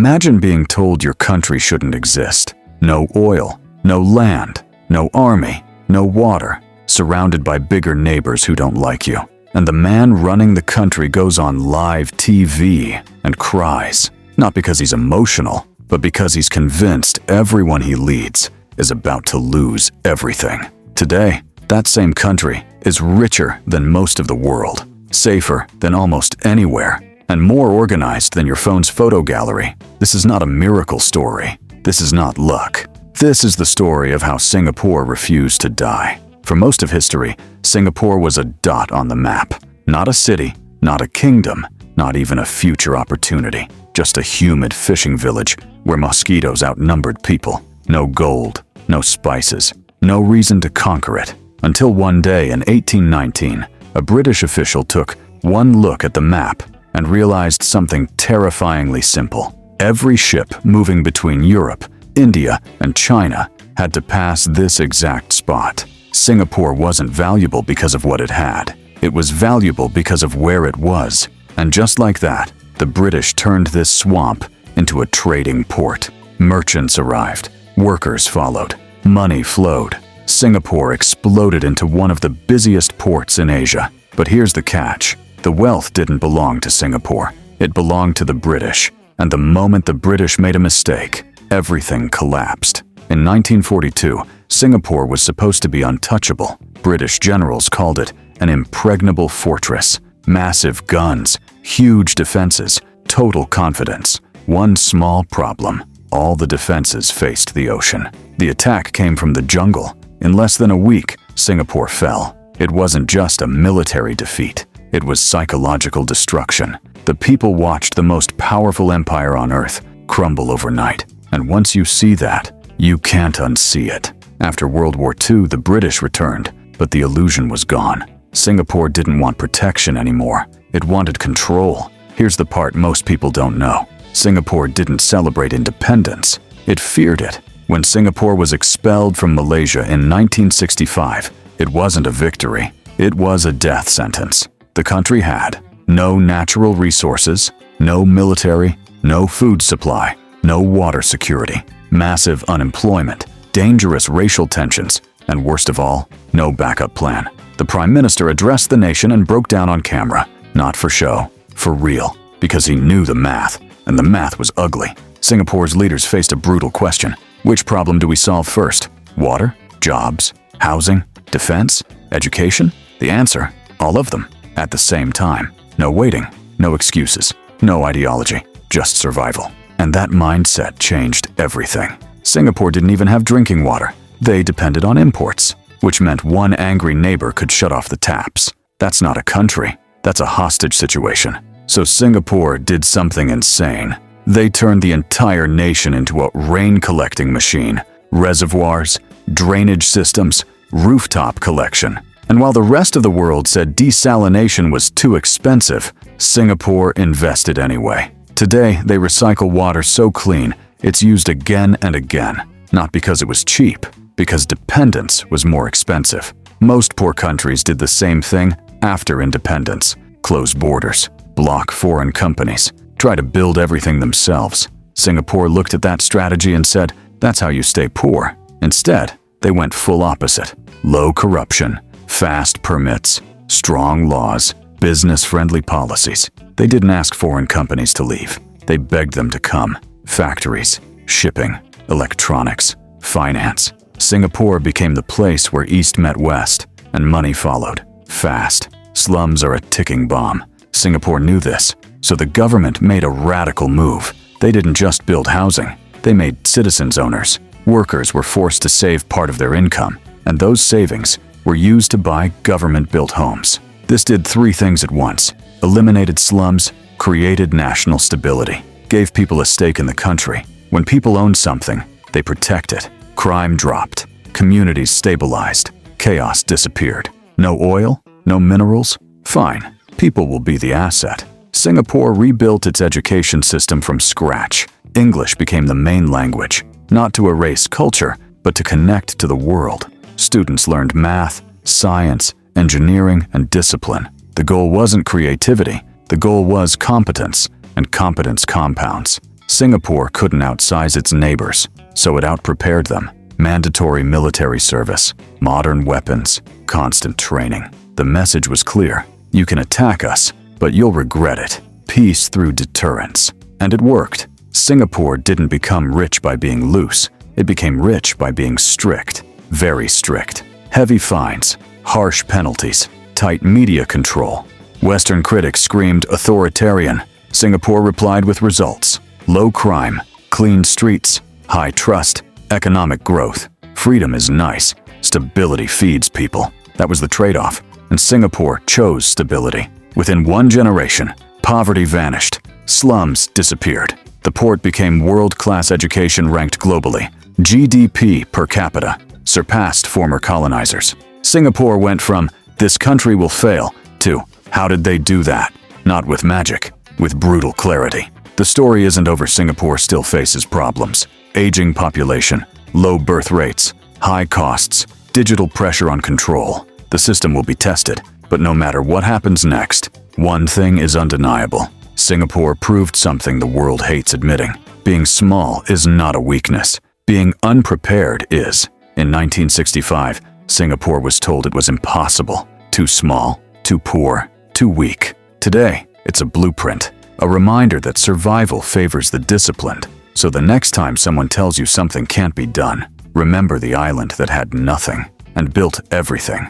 Imagine being told your country shouldn't exist. No oil, no land, no army, no water, surrounded by bigger neighbors who don't like you. And the man running the country goes on live TV and cries, not because he's emotional, but because he's convinced everyone he leads is about to lose everything. Today, that same country is richer than most of the world, safer than almost anywhere, and more organized than your phone's photo gallery. This is not a miracle story. This is not luck. This is the story of how Singapore refused to die. For most of history, Singapore was a dot on the map. Not a city, not a kingdom, not even a future opportunity. Just a humid fishing village where mosquitoes outnumbered people. No gold, no spices, no reason to conquer it. Until one day in 1819, a British official took one look at the map and realized something terrifyingly simple. Every ship moving between Europe, India, and China had to pass this exact spot. Singapore wasn't valuable because of what it had. It was valuable because of where it was. And just like that, the British turned this swamp into a trading port. Merchants arrived, workers followed, money flowed. Singapore exploded into one of the busiest ports in Asia. But here's the catch. The wealth didn't belong to Singapore. It belonged to the British. And the moment the British made a mistake, everything collapsed. In 1942, Singapore was supposed to be untouchable. British generals called it an impregnable fortress. Massive guns, huge defenses, total confidence. One small problem. All the defenses faced the ocean. The attack came from the jungle. In less than a week, Singapore fell. It wasn't just a military defeat. It was psychological destruction. The people watched the most powerful empire on Earth crumble overnight. And once you see that, you can't unsee it. After World War II, the British returned, but the illusion was gone. Singapore didn't want protection anymore. It wanted control. Here's the part most people don't know. Singapore didn't celebrate independence. It feared it. When Singapore was expelled from Malaysia in 1965, it wasn't a victory. It was a death sentence. The country had no natural resources, no military, no food supply, no water security, massive unemployment, dangerous racial tensions, and worst of all, no backup plan. The Prime Minister addressed the nation and broke down on camera, not for show, for real, because he knew the math, and the math was ugly. Singapore's leaders faced a brutal question. Which problem do we solve first? Water? Jobs? Housing? Defense? Education? The answer? All of them. At the same time. No waiting, no excuses, no ideology, just survival. And that mindset changed everything. Singapore didn't even have drinking water. They depended on imports, which meant one angry neighbor could shut off the taps. That's not a country. That's a hostage situation. So Singapore did something insane. They turned the entire nation into a rain-collecting machine. Reservoirs, drainage systems, rooftop collection. And while the rest of the world said desalination was too expensive, Singapore invested anyway. Today, they recycle water so clean, it's used again and again. Not because it was cheap, because dependence was more expensive. Most poor countries did the same thing after independence. Close borders, block foreign companies, try to build everything themselves. Singapore looked at that strategy and said, that's how you stay poor. Instead, they went full opposite. Low corruption, fast permits, strong laws, business-friendly policies. They didn't ask foreign companies to leave. They begged them to come. Factories, shipping, electronics, finance. Singapore became the place where East met West, and money followed. Fast. Slums are a ticking bomb. Singapore knew this, so the government made a radical move. They didn't just build housing. They made citizens owners. Workers were forced to save part of their income, and those savings were used to buy government-built homes. This did three things at once: eliminated slums, created national stability, gave people a stake in the country. When people owned something, they protect it. Crime dropped, communities stabilized, chaos disappeared. No oil, no minerals? Fine, people will be the asset. Singapore rebuilt its education system from scratch. English became the main language, not to erase culture, but to connect to the world. Students learned math, science, engineering, and discipline. The goal wasn't creativity. The goal was competence, and competence compounds. Singapore couldn't outsize its neighbors, so it outprepared them. Mandatory military service, modern weapons, constant training. The message was clear. You can attack us, but you'll regret it. Peace through deterrence. And it worked. Singapore didn't become rich by being loose. It became rich by being strict. Very strict. Heavy fines, harsh penalties, tight media control. Western critics screamed authoritarian. Singapore replied with results. Low crime, clean streets, high trust, economic growth. Freedom is nice. Stability feeds people. That was the trade-off. And Singapore chose stability. Within one generation, poverty vanished. Slums disappeared. The port became world-class education ranked globally. GDP per capita surpassed former colonizers. Singapore went from, "This country will fail," to, "How did they do that?" Not with magic, with brutal clarity. The story isn't over. Singapore still faces problems. Aging population, low birth rates, high costs, digital pressure on control. The system will be tested, but no matter what happens next, one thing is undeniable. Singapore proved something the world hates admitting. Being small is not a weakness. Being unprepared is. In 1965, Singapore was told it was impossible. Too small, too poor, too weak. Today, it's a blueprint, a reminder that survival favors the disciplined. So the next time someone tells you something can't be done, remember the island that had nothing and built everything.